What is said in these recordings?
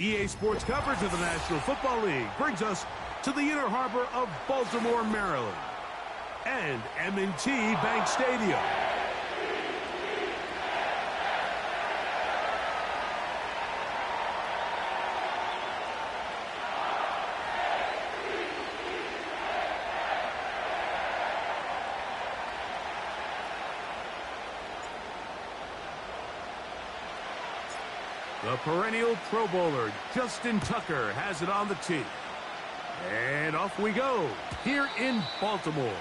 EA Sports coverage of the National Football League brings us to the inner harbor of Baltimore, Maryland, and M&T Bank Stadium. The perennial Pro Bowler, Justin Tucker, has it on the tee. And off we go, here in Baltimore.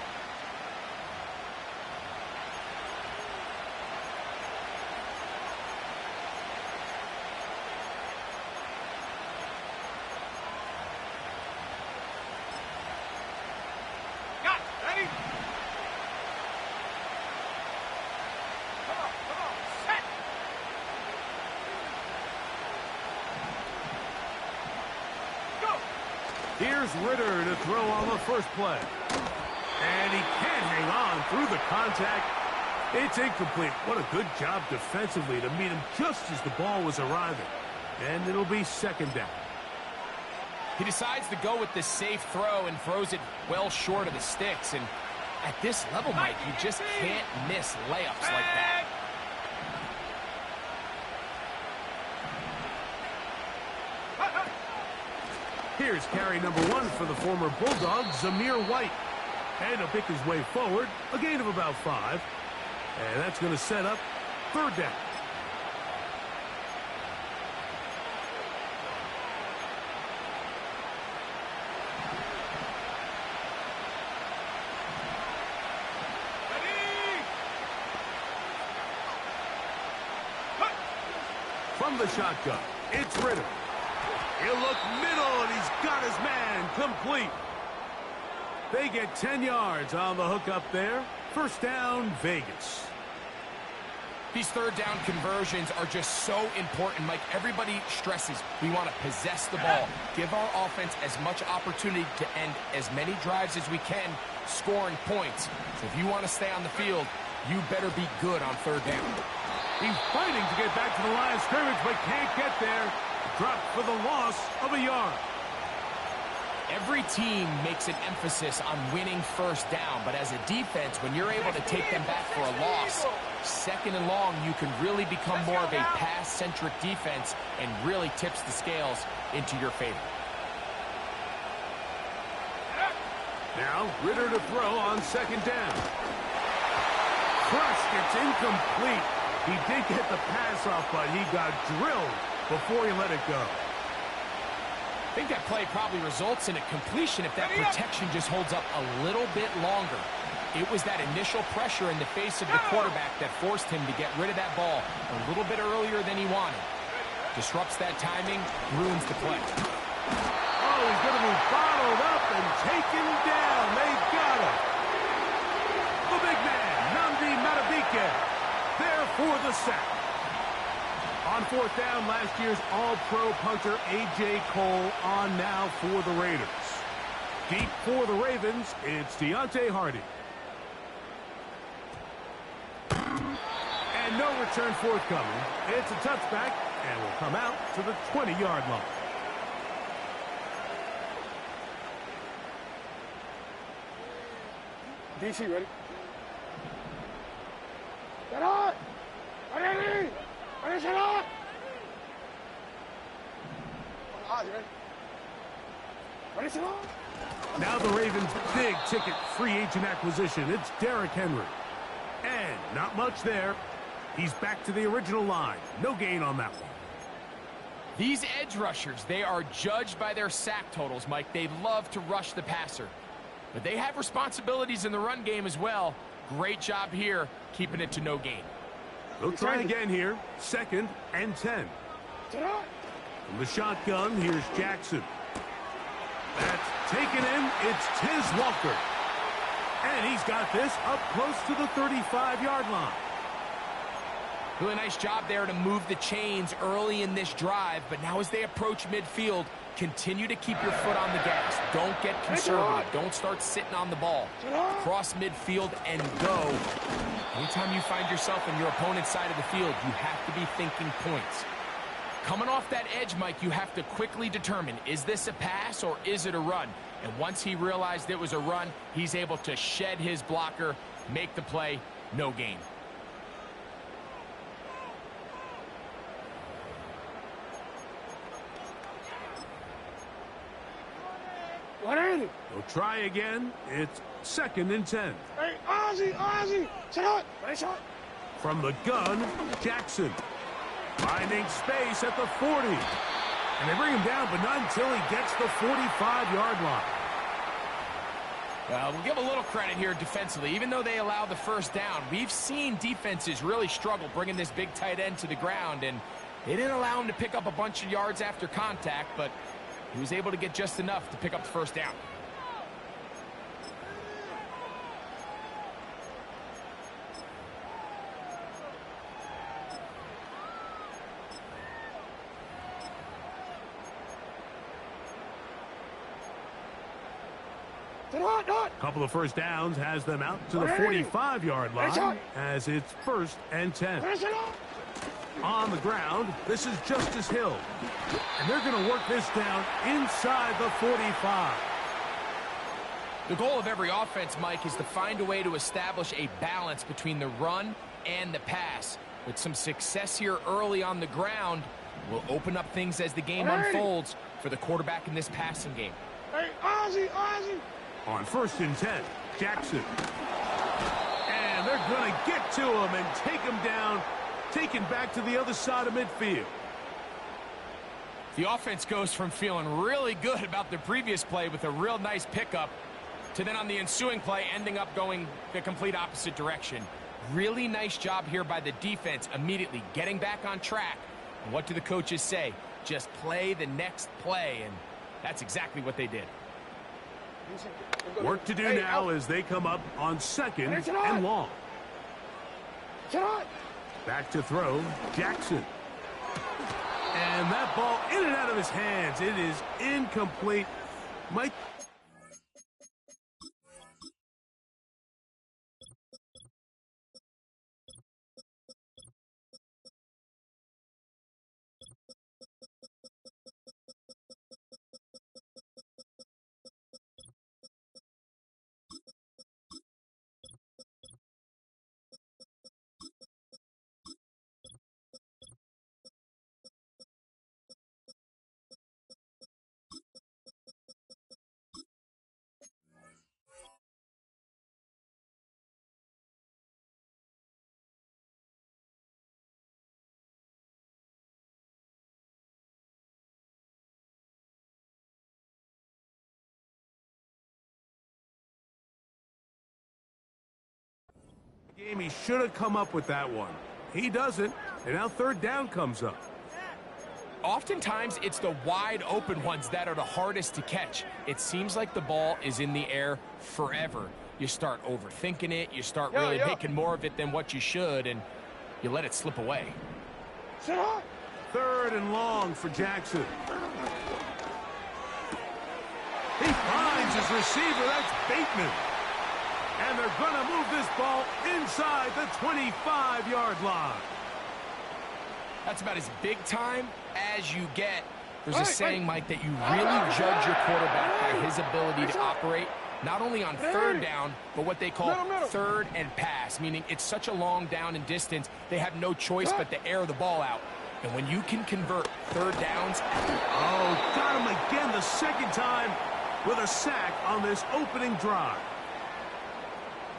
Here's Ritter to throw on the first play. And he can't hang on through the contact. It's incomplete. What a good job defensively to meet him just as the ball was arriving. And it'll be second down. He decides to go with the safe throw and throws it well short of the sticks. And at this level, Mike, you just can't miss layups like that. Here's carry number 1 for the former Bulldog, Zamir White. And he'll pick his way forward, a gain of about 5. And that's going to set up third down. From the shotgun, it's Ritter. He'll look middle, and he's got his man complete. They get 10 yards on the hook up there. First down, Vegas. These third down conversions are just so important, Mike. Everybody stresses we want to possess the ball, give our offense as much opportunity to end as many drives as we can, scoring points. So if you want to stay on the field, you better be good on third down. He's fighting to get back to the line of scrimmage, but can't get there. Dropped for the loss of a yard. Every team makes an emphasis on winning first down, but as a defense, when you're able to take them back for a loss, second and long, you can really become more of a pass-centric defense and really tips the scales into your favor. Now, Ritter to throw on second down. Crushed, it's incomplete. He did get the pass off, but he got drilled before he let it go. I think that play probably results in a completion if that protection just holds up a little bit longer. It was that initial pressure in the face of the quarterback that forced him to get rid of that ball a little bit earlier than he wanted. Disrupts that timing, ruins the play. Oh, he's going to be bottled up and taken down. They got him. The big man, Nnamdi Madubuike, there for the sack. On fourth down, last year's All-Pro punter A.J. Cole on now for the Raiders. Deep for the Ravens, it's Deontay Hardy. And no return forthcoming. It's a touchback and will come out to the 20-yard line. DC, ready? Get on! Ready! Ready, set up! Ready, set up! Now the Ravens' big-ticket free agent acquisition. It's Derrick Henry. And not much there. He's back to the original line. No gain on that one. These edge rushers, they are judged by their sack totals, Mike. They love to rush the passer. But they have responsibilities in the run game as well. Great job here, keeping it to no gain. They'll try again here. Second and 10. From the shotgun, here's Jackson. That's taken in. It's Tiz Walker. And he's got this up close to the 35-yard line. Really nice job there to move the chains early in this drive, but now as they approach midfield, continue to keep your foot on the gas. Don't get conservative. Don't start sitting on the ball. Cross midfield and go. Anytime you find yourself on your opponent's side of the field, you have to be thinking points. Coming off that edge, Mike, you have to quickly determine, is this a pass or is it a run? And once he realized it was a run, he's able to shed his blocker, make the play, no gain. They'll try again. It's 2nd and 10. Hey, Ozzy, shot. From the gun, Jackson. Finding space at the 40. And they bring him down, but not until he gets the 45-yard line. Well, we'll give a little credit here defensively. Even though they allow the first down, we've seen defenses really struggle bringing this big tight end to the ground, and they didn't allow him to pick up a bunch of yards after contact, but he was able to get just enough to pick up the first down. Couple of first downs has them out to the 45-yard line as it's 1st and 10. On the ground, this is Justice Hill. And they're going to work this down inside the 45. The goal of every offense, Mike, is to find a way to establish a balance between the run and the pass. With some success here early on the ground, will open up things as the game unfolds for the quarterback in this passing game. Hey, Ozzy. On 1st and 10, Jackson. And they're going to get to him and take him down, taken back to the other side of midfield. The offense goes from feeling really good about the previous play with a real nice pickup to then on the ensuing play ending up going the complete opposite direction. Really nice job here by the defense, immediately getting back on track. And what do the coaches say? Just play the next play, and that's exactly what they did. Work to do now as they come up on 2nd and long. Back to throw, Jackson. And that ball in and out of his hands. It is incomplete. Mike. Game, he should have come up with that one. He doesn't, and now 3rd down comes up. Oftentimes, it's the wide open ones that are the hardest to catch. It seems like the ball is in the air forever. You start overthinking it, you start really making more of it than what you should, and you let it slip away. 3rd and long for Jackson. He finds his receiver, that's Bateman. And they're going to move this ball inside the 25-yard line. That's about as big time as you get. There's a saying, Mike, that you really judge your quarterback by his ability to operate, not only on 3rd down, but what they call 3rd and pass, meaning it's such a long down and distance, they have no choice but to air the ball out. And when you can convert 3rd downs... Oh, got him again the 2nd time with a sack on this opening drive.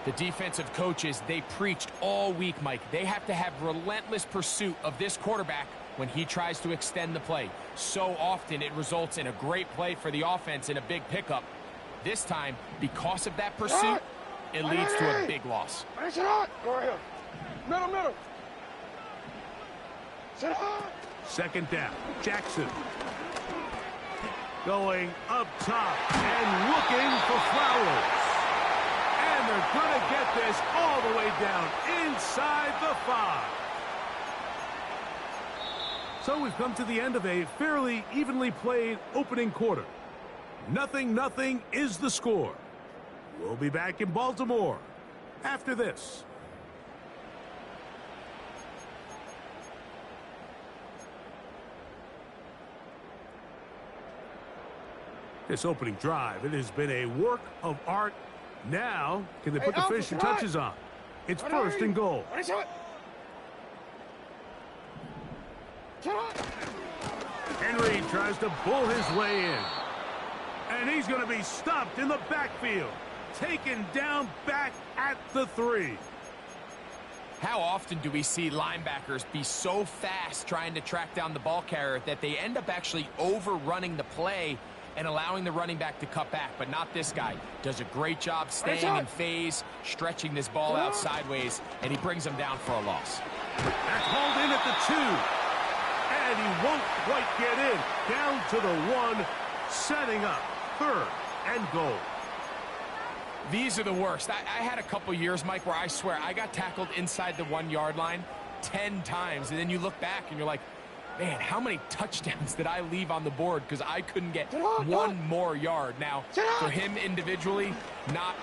The defensive coaches, they preached all week, Mike. They have to have relentless pursuit of this quarterback when he tries to extend the play. So often it results in a great play for the offense and a big pickup. This time, because of that pursuit, it leads to a big loss. Middle. 2nd down, Jackson. Going up top and looking for Flowers. And they're going to get this all the way down inside the 5. So we've come to the end of a fairly evenly played opening quarter. 0-0 is the score. We'll be back in Baltimore after this. This opening drive, it has been a work of art. Now, can they put the finishing touches on? It's first and goal. Henry tries to bull his way in. And he's going to be stopped in the backfield. Taken down back at the 3. How often do we see linebackers be so fast trying to track down the ball carrier that they end up actually overrunning the play and allowing the running back to cut back? But not this guy. Does a great job staying in phase, stretching this ball out sideways, and he brings him down for a loss. That's hauled in at the 2. And he won't quite get in. Down to the 1, setting up third and goal. These are the worst. I had a couple years, Mike, where I swear I got tackled inside the 1-yard line 10 times. And then you look back and you're like, man, how many touchdowns did I leave on the board because I couldn't get one more yard? Now, for him individually, not.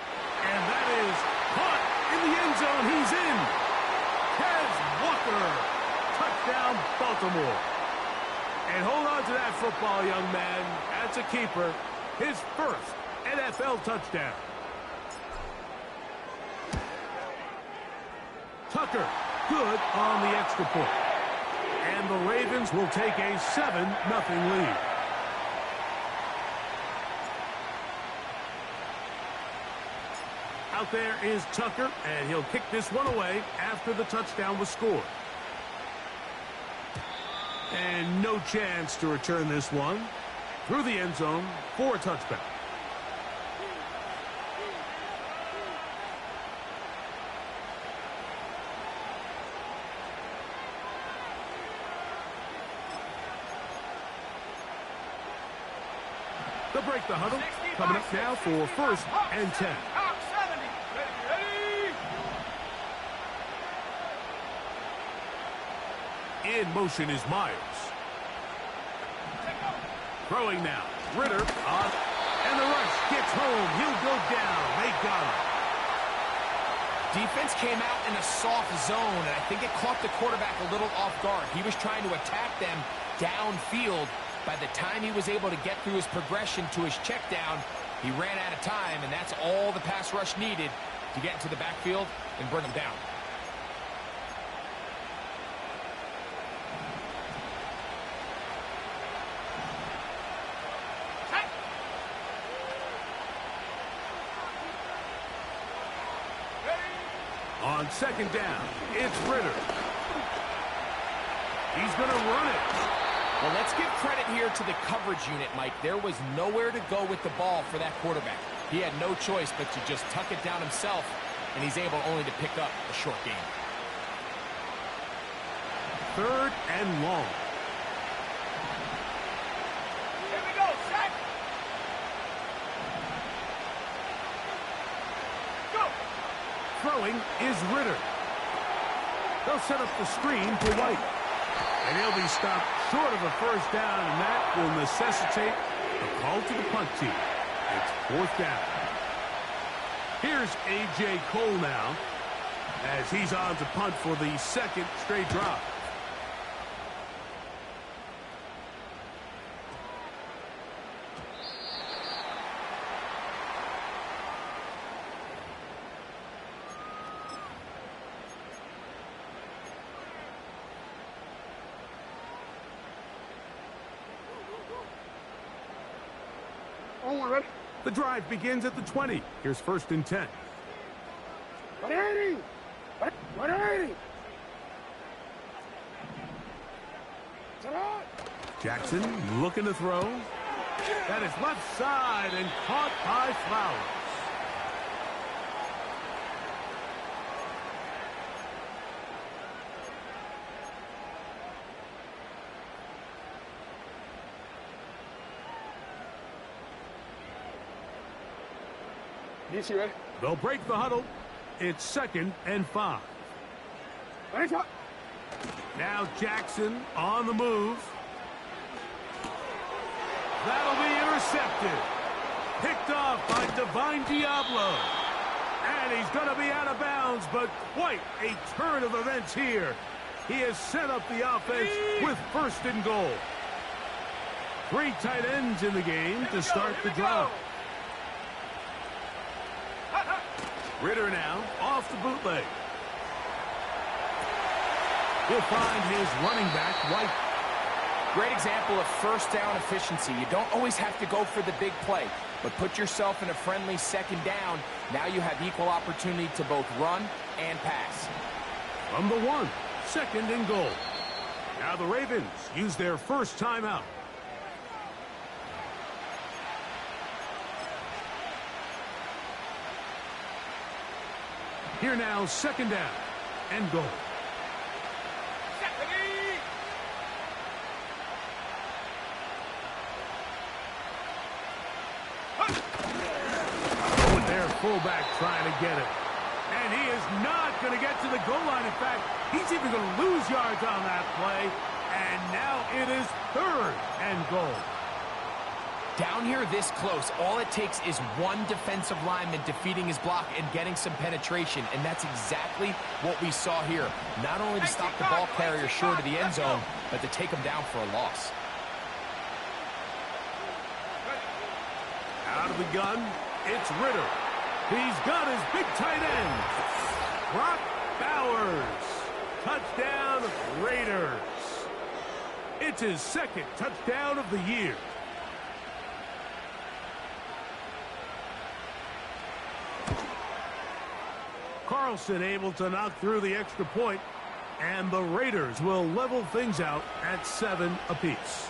And that is caught in the end zone. He's in. Kez Walker. Touchdown, Baltimore. And hold on to that football, young man. That's a keeper. His first NFL touchdown. Tucker, good on the extra point. And the Ravens will take a 7-0 lead. Out there is Tucker, and he'll kick this one away after the touchdown was scored. And no chance to return this one through the end zone for a touchback. They'll break the huddle. Coming up now for first and 10. In motion is Myers. Throwing now. Ritter on. And the rush gets home. He'll go down. They got him. Defense came out in a soft zone, and I think it caught the quarterback a little off guard. He was trying to attack them downfield. By the time he was able to get through his progression to his check down, he ran out of time, and that's all the pass rush needed to get into the backfield and bring him down. On second down, it's Ritter. He's going to run it. Well, let's give credit here to the coverage unit, Mike. There was nowhere to go with the ball for that quarterback. He had no choice but to just tuck it down himself, and he's able only to pick up a short gain. Third and long. Here we go, set. Go. Throwing is Ritter. They'll set up the screen for White. And he'll be stopped short of a first down, and that will necessitate a call to the punt team. It's fourth down. Here's A.J. Cole now, as he's on to punt for the second straight drive. The drive begins at the 20. Here's first and 10. 180. 180. Jackson looking to throw. That is left side and caught by Flowers. They'll break the huddle. It's second and 5. Now Jackson on the move. That'll be intercepted. Picked off by Divine Diablo. And he's going to be out of bounds, but quite a turn of events here. He has set up the offense with first and goal. Three tight ends in the game to start the drive. Ritter now off the bootleg. He'll find his running back, White. Great example of first down efficiency. You don't always have to go for the big play, but put yourself in a friendly second down. Now you have equal opportunity to both run and pass. From the 1, 2nd and goal. Now the Ravens use their first timeout. Here now, 2nd down and goal. With their fullback trying to get it. And he is not going to get to the goal line. In fact, he's even going to lose yards on that play. And now it is 3rd and goal. Down here this close, all it takes is one defensive lineman defeating his block and getting some penetration, and that's exactly what we saw here. Not only to stop the ball carrier short of the end zone, but to take him down for a loss. Out of the gun, it's Ritter. He's got his big tight end. Brock Bowers. Touchdown, Raiders. It's his 2nd touchdown of the year. Carlson able to knock through the extra point, and the Raiders will level things out at 7 apiece.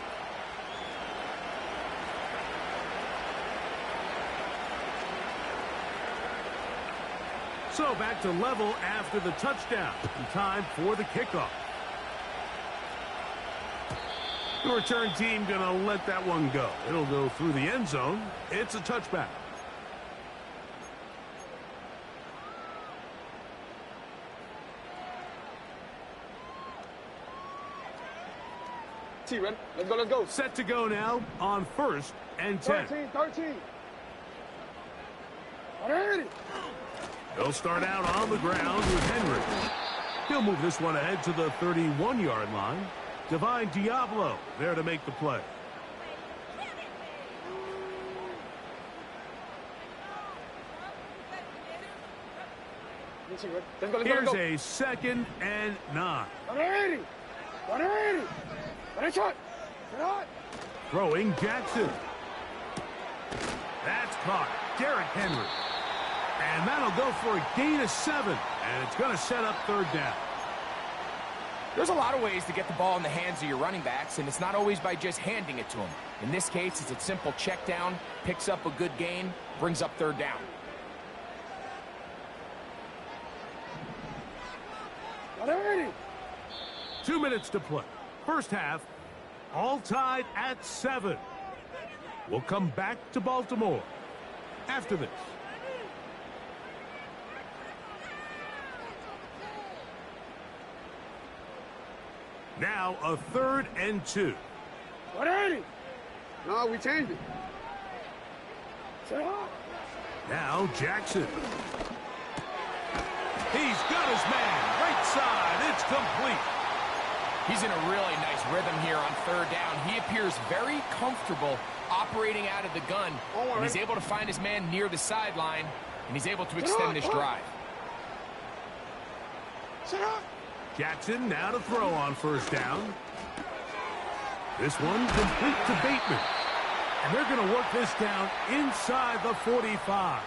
So back to level after the touchdown. Time for the kickoff. The return team going to let that one go. It'll go through the end zone. It's a touchback. Ready? Let's go, let's go. Set to go now on 1st and 10. 13. Ready? They'll start out on the ground with Henry. He'll move this one ahead to the 31-yard line. Divine Diablo there to make the play. Let's go, let's go. Here's a 2nd and 9. Ready? Shot. Throwing Jackson. That's caught. Derrick Henry. And that'll go for a gain of 7. And it's going to set up 3rd down. There's a lot of ways to get the ball in the hands of your running backs, and it's not always by just handing it to them. In this case, it's a simple check down, picks up a good gain, brings up 3rd down. Ready? 2 minutes to play. First half, all tied at 7. We'll come back to Baltimore after this. Now a 3rd and 2. Ready? No, we changed it. Now Jackson. He's got his man. Right side. It's complete. He's in a really nice rhythm here on 3rd down. He appears very comfortable operating out of the gun. And he's able to find his man near the sideline, and he's able to extend this drive. Jackson now to throw on 1st down. This one complete to Bateman. And they're going to work this down inside the 45.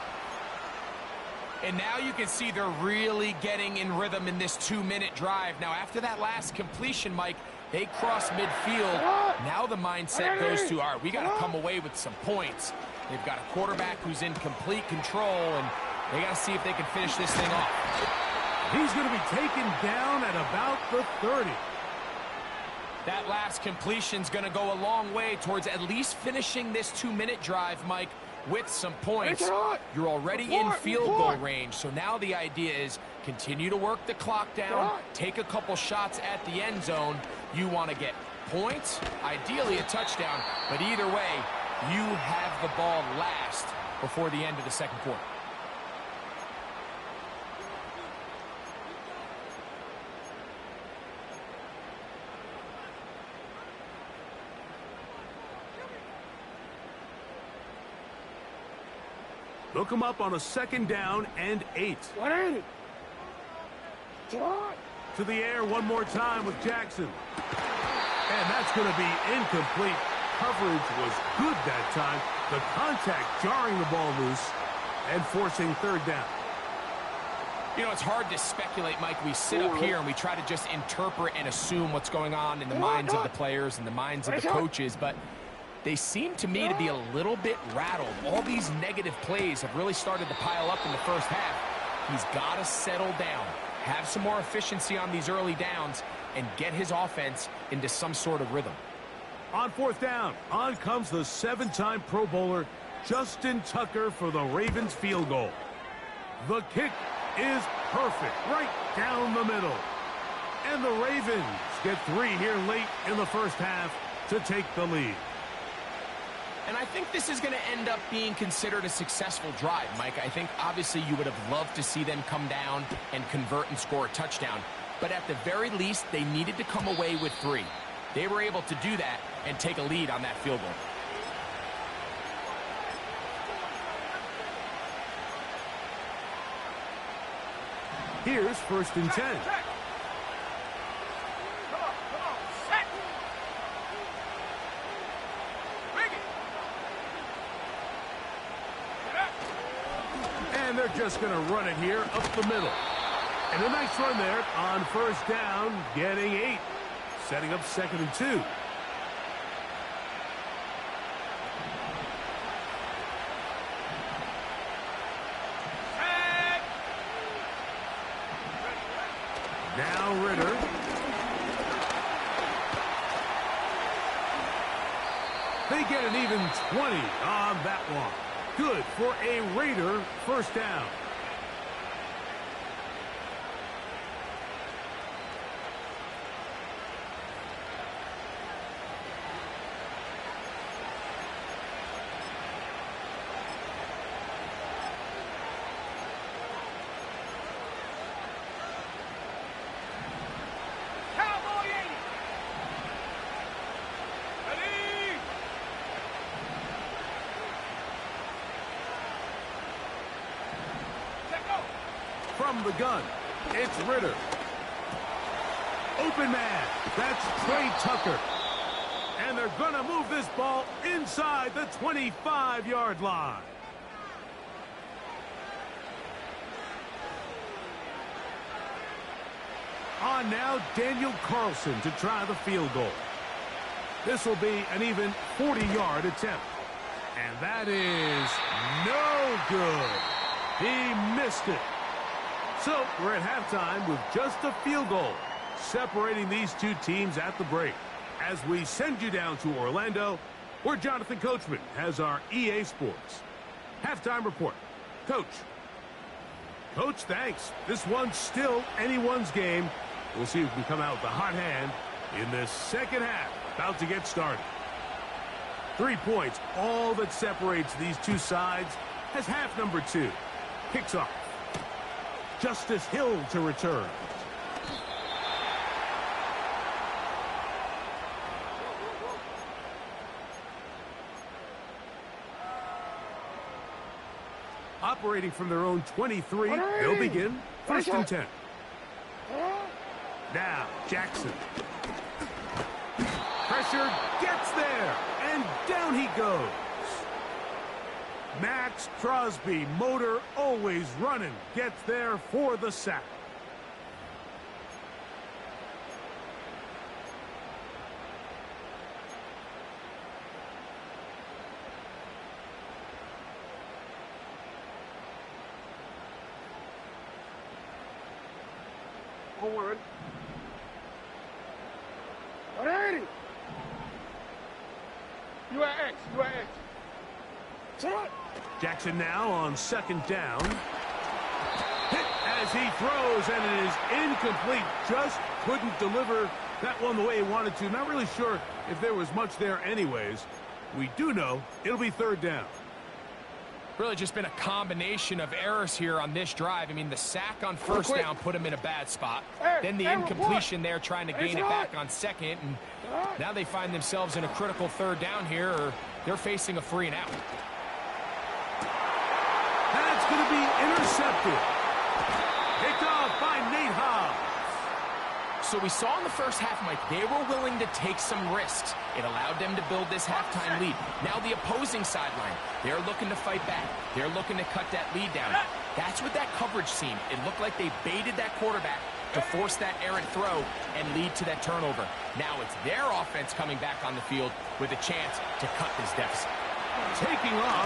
And now you can see they're really getting in rhythm in this 2-minute drive. Now, after that last completion, Mike, they cross midfield. Now the mindset goes to, all right, we got to come away with some points. They've got a quarterback who's in complete control, and they got to see if they can finish this thing off. He's going to be taken down at about the 30. That last completion's going to go a long way towards at least finishing this 2-minute drive, Mike, with some points. You're already in field goal range, so now the idea is continue to work the clock down, take a couple shots at the end zone. You want to get points, ideally a touchdown, but either way, you have the ball last before the end of the 2nd quarter. Look him up on a 2nd down and 8. 180. To the air one more time with Jackson. And that's going to be incomplete. Coverage was good that time. The contact jarring the ball loose and forcing 3rd down. You know, it's hard to speculate, Mike. We sit up here and we try to just interpret and assume what's going on in the minds of the players and the minds of the coaches, but they seem to me to be a little bit rattled. All these negative plays have really started to pile up in the first half. He's got to settle down, have some more efficiency on these early downs, and get his offense into some sort of rhythm. On 4th down, on comes the 7-time Pro Bowler, Justin Tucker, for the Ravens field goal. The kick is perfect, right down the middle. And the Ravens get 3 here late in the first half to take the lead. And I think this is going to end up being considered a successful drive, Mike. I think obviously you would have loved to see them come down and convert and score a touchdown. But at the very least, they needed to come away with 3. They were able to do that and take a lead on that field goal. Here's 1st and 10. And they're just going to run it here up the middle. And a nice run there on 1st down, getting 8. Setting up 2nd and 2. Now Ritter. They get an even 20 on that one. Good for a Raider 1st down. From the gun, it's Ritter. Open man, that's Trey Tucker. And they're going to move this ball inside the 25-yard line. On now, Daniel Carlson to try the field goal. This will be an even 40-yard attempt. And that is no good. He missed it. So we're at halftime with just a field goal separating these two teams at the break. As we send you down to Orlando, where Jonathan Coachman has our EA Sports halftime report. Coach. Coach, thanks. This one's still anyone's game. We'll see who can come out with the hot hand in this second half. About to get started. 3 points, all that separates these two sides, as half number 2 kicks off. Justice Hill to return. Operating from their own 23, they'll begin 1st and 10. Now, Jackson. Pressure gets there, and down he goes. Max Crosby, motor always running, gets there for the sack. Forward. 180. You are X. You are X. Shot. Jackson now on 2nd down. Hit as he throws, and it is incomplete. Just couldn't deliver that one the way he wanted to. Not really sure if there was much there anyways. We do know it'll be 3rd down. Really just been a combination of errors here on this drive. I mean, the sack on 1st down put him in a bad spot. Then the incompletion there trying to gain it back on 2nd. And now they find themselves in a critical 3rd down here, or they're facing a 3 and out. intercepted. Picked off by Nate Hobbs. So we saw in the first half, Mike, they were willing to take some risks. It allowed them to build this halftime lead. Now the opposing sideline, they're looking to fight back. They're looking to cut that lead down. That's what that coverage seemed. It looked like they baited that quarterback to force that errant throw and lead to that turnover. Now it's their offense coming back on the field with a chance to cut this deficit. Taking off.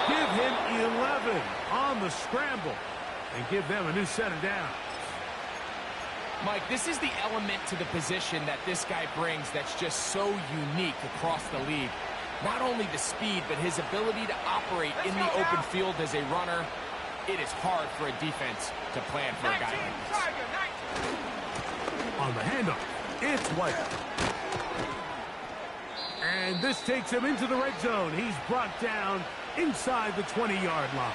Give him 11 on the scramble and give them a new set of downs. Mike, this is the element to the position that this guy brings that's just so unique across the league. Not only the speed, but his ability to operate in the open field as a runner. It is hard for a defense to plan for a guy like this. On the handoff, it's White. And this takes him into the red zone. He's brought down inside the 20-yard line.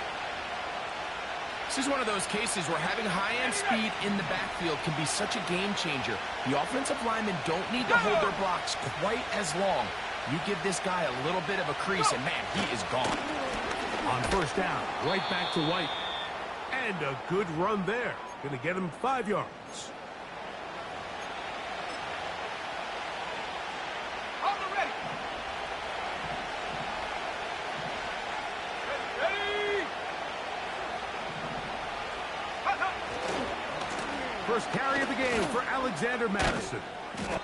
This is one of those cases where having high-end speed in the backfield can be such a game changer. The offensive linemen don't need to hold their blocks quite as long. You give this guy a little bit of a crease, and man, he is gone. On first down, right back to White. And a good run there. Going to get him 5 yards. First carry of the game for Alexander Madison.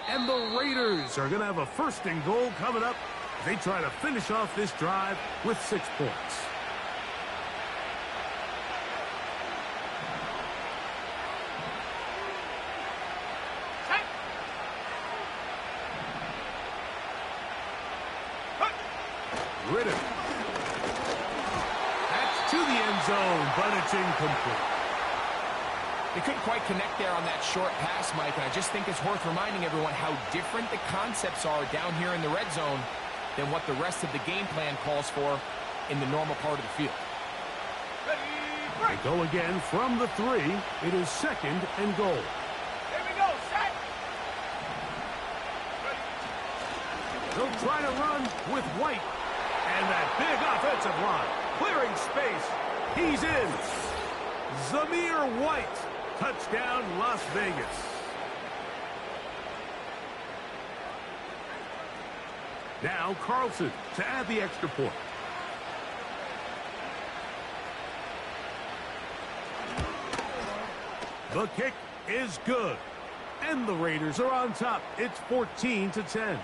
And the Raiders are going to have a first and goal coming up. They try to finish off this drive with 6 points. Ridder. That's to the end zone, but it's incomplete. They couldn't quite connect there on that short pass, Mike, and I just think it's worth reminding everyone how different the concepts are down here in the red zone than what the rest of the game plan calls for in the normal part of the field. They go again from the 3. It is second and goal. Here we go, set. They'll try to run with White. And that big offensive line clearing space. He's in. Zamir White. Touchdown, Las Vegas. Now Carlson to add the extra point. The kick is good. And the Raiders are on top. It's 14-10.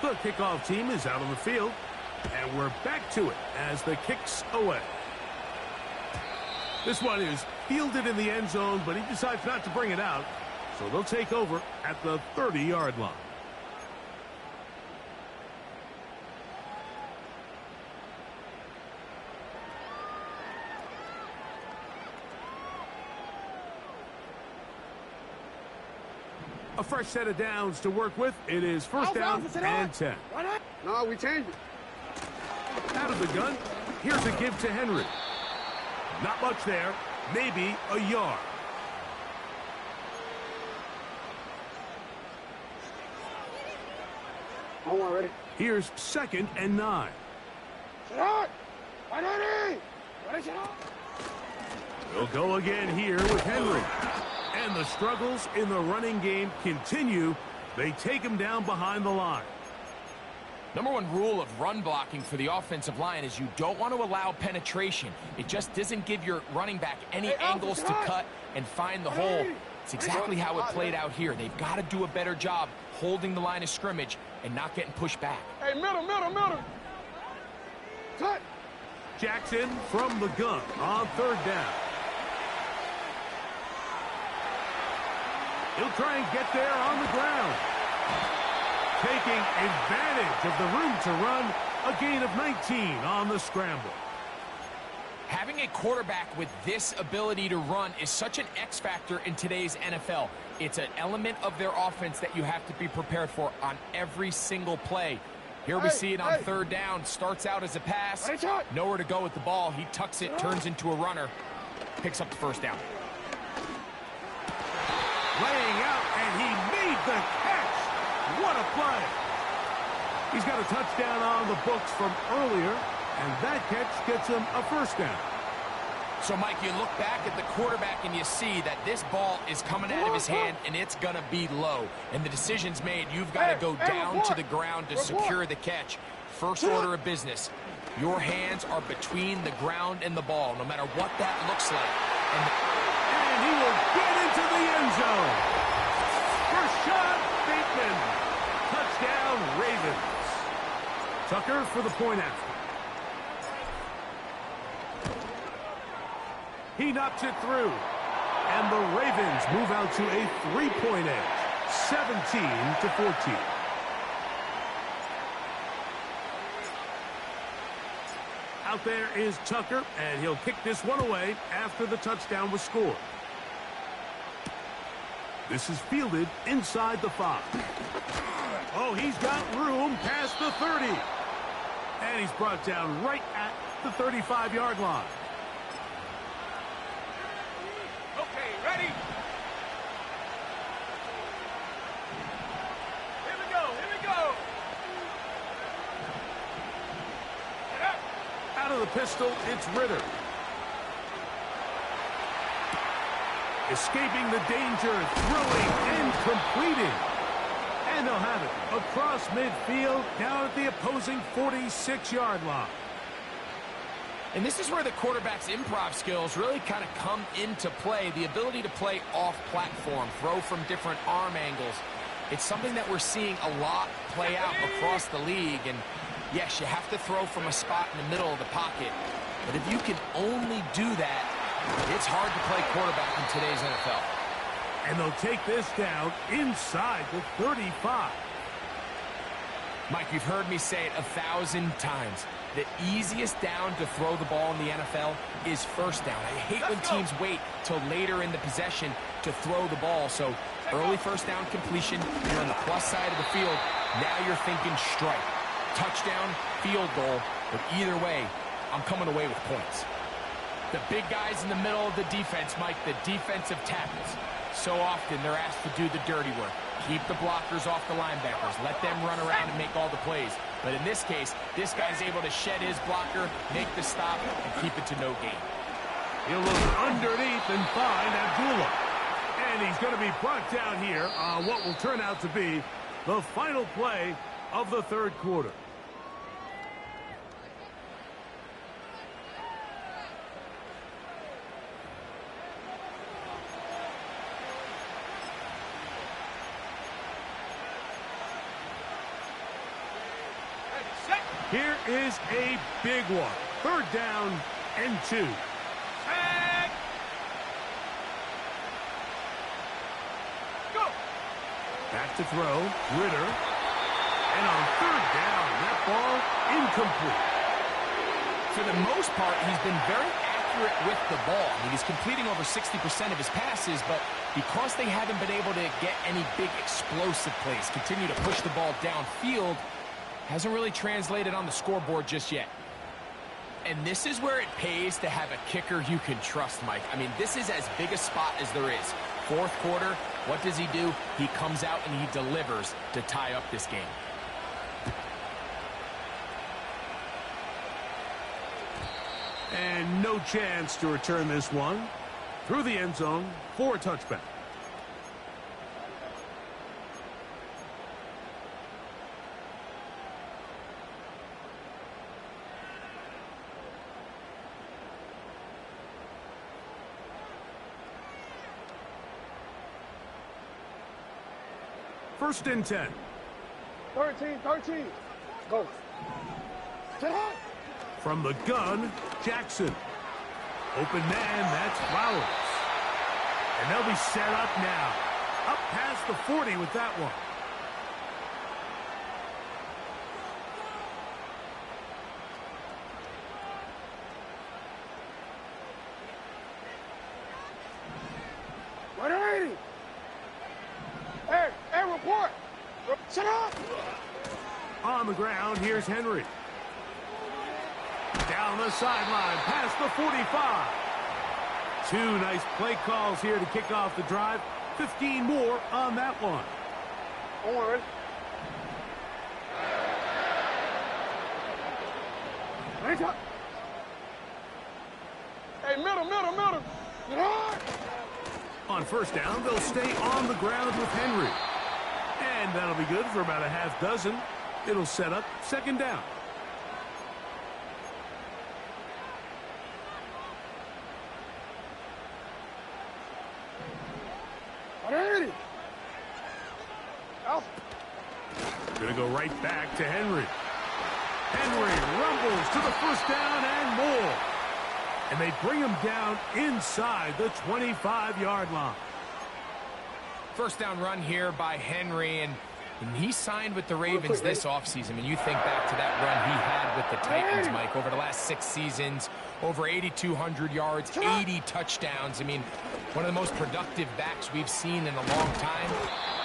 The kickoff team is out on the field, and we're back to it as the kick's away. This one is fielded in the end zone, but he decides not to bring it out, so they'll take over at the 30-yard line. A fresh set of downs to work with. It is first down and 10. Why not? No, we changed it. Out of the gun. Here's a give to Henry. Not much there. Maybe a yard. Hold on, ready? Here's second and 9. Sit out. Why not? Ready, sit out. They'll go again here with Henry. And the struggles in the running game continue. They take him down behind the line. Number one rule of run blocking for the offensive line is you don't want to allow penetration. It just doesn't give your running back any angles to cut and find the hole. It's exactly how it played out here. They've got to do a better job holding the line of scrimmage and not getting pushed back. Hey, middle. Cut. Jackson from the gun on third down. He'll try and get there on the ground. Taking advantage of the room to run. A gain of 19 on the scramble. Having a quarterback with this ability to run is such an X factor in today's NFL. It's an element of their offense that you have to be prepared for on every single play. Here we see it on third down. Starts out as a pass. Nowhere to go with the ball. He tucks it, turns into a runner. Picks up the first down. Laying out, and he made the catch. What a play. He's got a touchdown on the books from earlier, and that catch gets him a first down. So, Mike, you look back at the quarterback and you see that this ball is coming out of his hand and it's going to be low. And the decision's made. You've got to go down to the ground to secure the catch. First order of business. Your hands are between the ground and the ball, no matter what that looks like. And he will get into the end zone. First shot, Bateman. Touchdown, Ravens. Tucker for the point after. He knocks it through. And the Ravens move out to a 3-point edge, 17-14. Out there is Tucker, and he'll kick this one away after the touchdown was scored. This is fielded inside the 5. Oh, he's got room past the 30. And he's brought down right at the 35-yard line. Okay, ready? Here we go, here we go. Get up. Out of the pistol, it's Ritter. Escaping the danger, throwing and completing. And they'll have it across midfield, down at the opposing 46-yard line. And this is where the quarterback's improv skills really kind of come into play. The ability to play off-platform, throw from different arm angles. It's something that we're seeing a lot play out across the league. And yes, you have to throw from a spot in the middle of the pocket. But if you can only do that, it's hard to play quarterback in today's NFL. And they'll take this down inside the 35. Mike, you've heard me say it 1,000 times. The easiest down to throw the ball in the NFL is first down. I hate when teams wait till later in the possession to throw the ball. So early first down completion, you're on the plus side of the field. Now you're thinking strike. Touchdown, field goal. But either way, I'm coming away with points. The big guys in the middle of the defense, Mike, the defensive tackles. So often they're asked to do the dirty work. Keep the blockers off the linebackers. Let them run around and make all the plays. But in this case, this guy's able to shed his blocker, make the stop, and keep it to no gain. He'll look underneath and find Abdullah. And he's going to be brought down here on what will turn out to be the final play of the third quarter. Here is a big one. Third down and 2. Go. Back to throw. Ritter. And on third down, that ball incomplete. For the most part, he's been very accurate with the ball. I mean, he's completing over 60% of his passes, but because they haven't been able to get any big explosive plays, continue to push the ball downfield, hasn't really translated on the scoreboard just yet. And this is where it pays to have a kicker you can trust, Mike. I mean, this is as big a spot as there is. Fourth quarter, what does he do? He comes out and he delivers to tie up this game. And no chance to return this one. Through the end zone for a touchback. First and 10. 13. Go. Sit up. From the gun, Jackson. Open man, that's Flowers. And they'll be set up now. Up past the 40 with that one. Ready. Hey, report. Sit up. On the ground, here's Henry. Down the sideline, past the 45. Two nice play calls here to kick off the drive. 15 more on that one. Don't worry. Hey, middle. Get hard. On first down, they'll stay on the ground with Henry. And that'll be good for about a half dozen. It'll set up second down. Ready. Out. Gonna go right back to Henry. Henry rumbles to the first down and more. And they bring him down inside the 25-yard line. First down run here by Henry, and he signed with the Ravens this offseason. I mean, you think back to that run he had with the Titans, Mike, over the last 6 seasons, over 8,200 yards, 80 touchdowns. I mean, one of the most productive backs we've seen in a long time.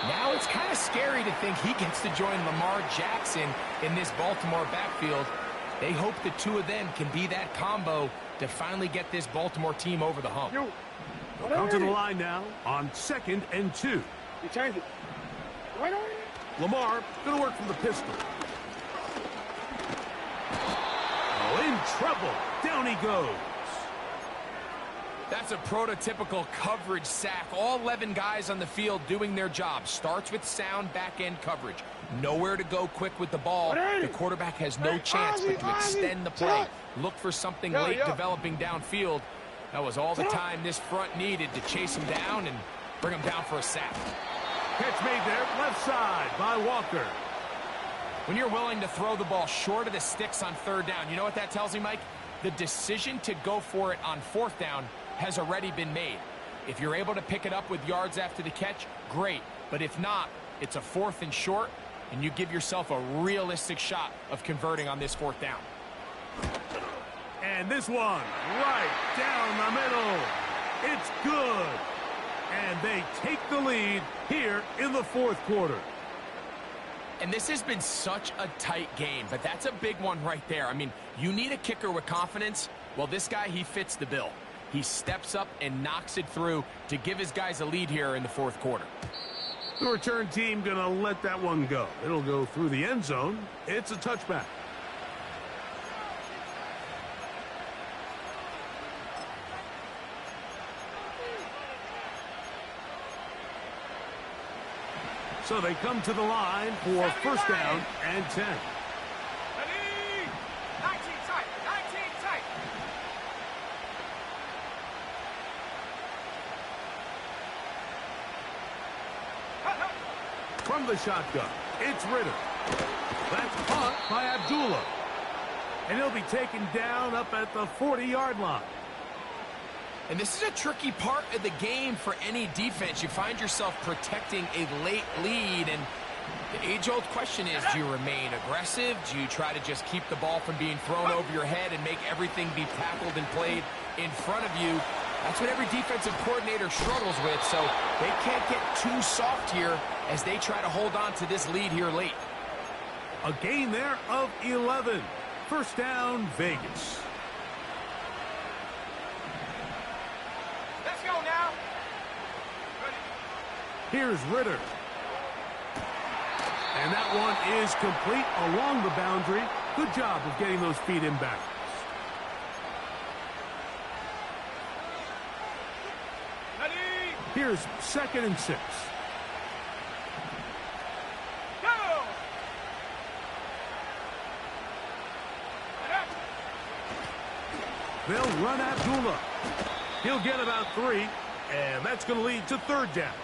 Now it's kind of scary to think he gets to join Lamar Jackson in this Baltimore backfield. They hope the two of them can be that combo to finally get this Baltimore team over the hump. They'll come to the line now on 2nd and 2. You change it. Right on. Lamar going to work from the pistol. Oh, in trouble. Down he goes. That's a prototypical coverage sack. All 11 guys on the field doing their job. Starts with sound back-end coverage. Nowhere to go quick with the ball. The quarterback has no chance but to extend the play. Look for something late developing downfield. That was all the time this front needed to chase him down and bring him down for a sack. Catch made there, left side by Walker. When you're willing to throw the ball short of the sticks on 3rd down, you know what that tells me, Mike? The decision to go for it on 4th down has already been made. If you're able to pick it up with yards after the catch, great. But if not, it's a 4th and short, and you give yourself a realistic shot of converting on this 4th down. And this one, right down the middle. It's good. And they take the lead here in the 4th quarter. And this has been such a tight game, but that's a big one right there. I mean, you need a kicker with confidence. Well, this guy, he fits the bill. He steps up and knocks it through to give his guys a lead here in the 4th quarter. The return team going to let that one go. It'll go through the end zone. It's a touchback. So they come to the line for first down and 10. Ready. 19 tight. From the shotgun, it's Ritter. That's caught by Abdullah. And he'll be taken down up at the 40-yard line. And this is a tricky part of the game for any defense. You find yourself protecting a late lead, and the age-old question is, do you remain aggressive? Do you try to just keep the ball from being thrown over your head and make everything be tackled and played in front of you? That's what every defensive coordinator struggles with, so they can't get too soft here as they try to hold on to this lead here late. A gain there of 11. First down, Vegas. Let's go now. Here's Ritter. And that one is complete along the boundary. Good job of getting those feet inbounds. Here's 2nd and 6. Go! They'll run Abdullah. He'll get about 3, and that's going to lead to 3rd down.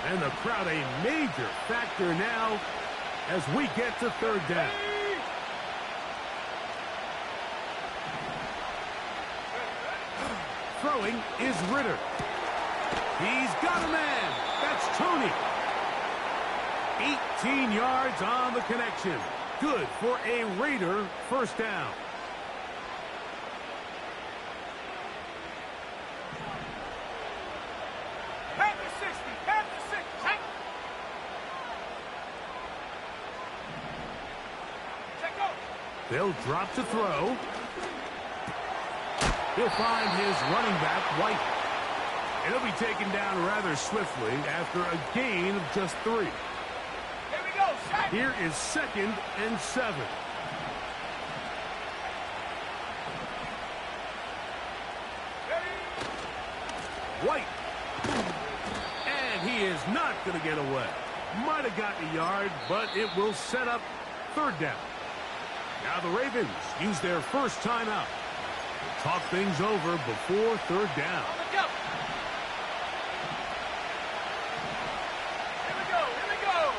And the crowd a major factor now as we get to 3rd down. Throwing is Ritter. He's got a man. That's Tony. 18 yards on the connection. Good for a Raider first down. Head to 60. Head to 60. Check go. They'll drop to throw. He'll find his running back, White. It'll be taken down rather swiftly after a gain of just 3. Here we go, set. Here is 2nd and 7. White. And he is not going to get away. Might have gotten a yard, but it will set up 3rd down. Now the Ravens use their first timeout. They'll talk things over before 3rd down. Here we go, here we go.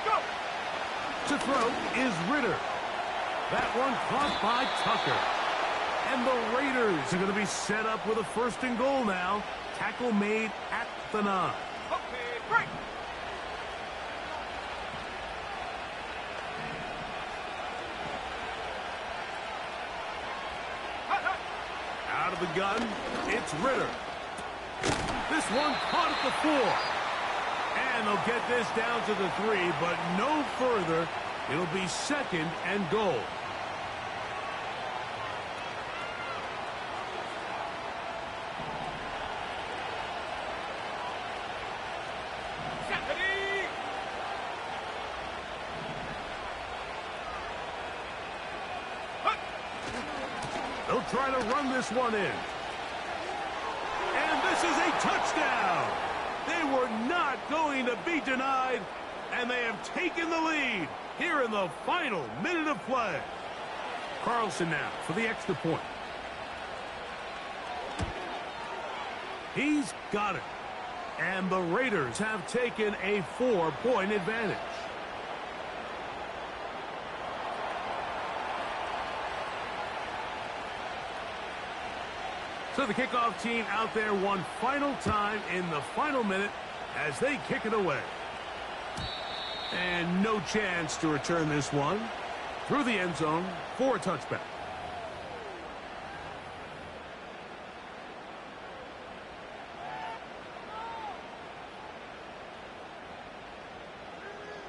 Go. To throw is Ritter. That one caught by Tucker. And the Raiders are going to be set up with a 1st and goal now. Tackle made at the 9. Okay, break. Out of the gun, it's Ritter. This one caught at the 4. And they'll get this down to the 3, but no further. It'll be 2nd and goal. They'll try to run this one in. And this is a touchdown. They were not going to be denied, and they have taken the lead here in the final minute of play. Carlson now for the extra point. He's got it. And the Raiders have taken a 4-point advantage. So the kickoff team out there one final time in the final minute as they kick it away. And no chance to return this one through the end zone for a touchback.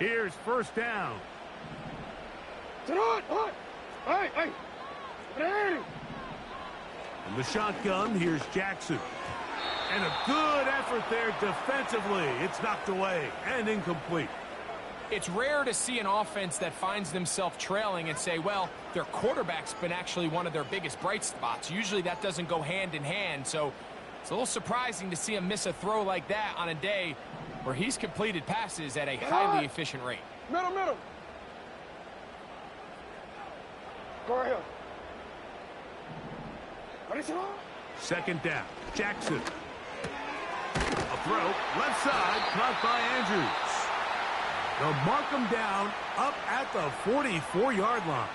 Here's 1st down. Hey. In the shotgun, here's Jackson. And a good effort there defensively. It's knocked away and incomplete. It's rare to see an offense that finds themselves trailing and say, well, their quarterback's been actually one of their biggest bright spots. Usually that doesn't go hand in hand, so it's a little surprising to see him miss a throw like that on a day where he's completed passes at a highly efficient rate. Middle. Go right here. 2nd down. Jackson. A throw. Left side. Caught by Andrews. They'll mark him down up at the 44-yard line.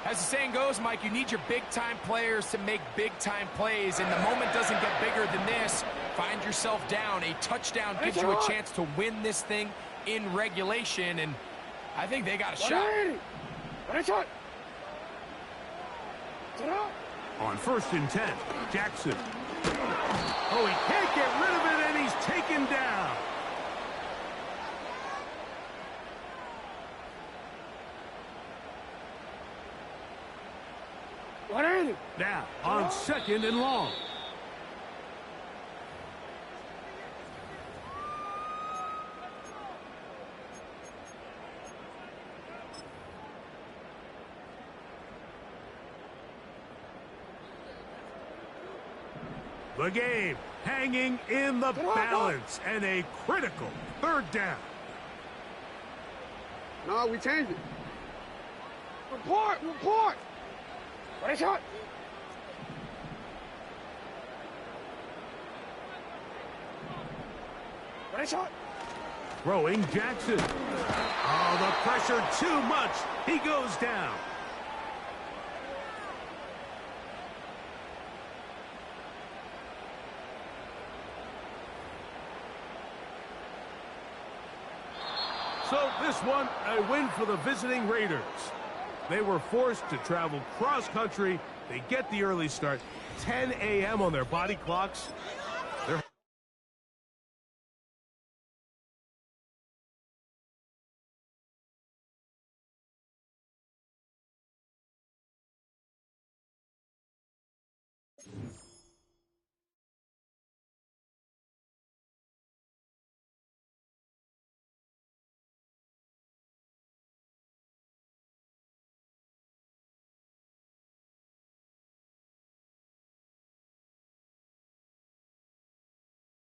As the saying goes, Mike, you need your big-time players to make big-time plays, and the moment doesn't get bigger than this. Find yourself down. A touchdown gives you a chance to win this thing in regulation, and I think they got a shot. On 1st and 10, Jackson. Oh, he can't get rid of it, and he's taken down. Now, on 2nd and long. The game hanging in the balance and a critical 3rd down. No, we changed it. Report. What a shot. Throwing Jackson. Oh, the pressure too much. He goes down. So this one, a win for the visiting Raiders. They were forced to travel cross-country. They get the early start. 10 a.m. on their body clocks.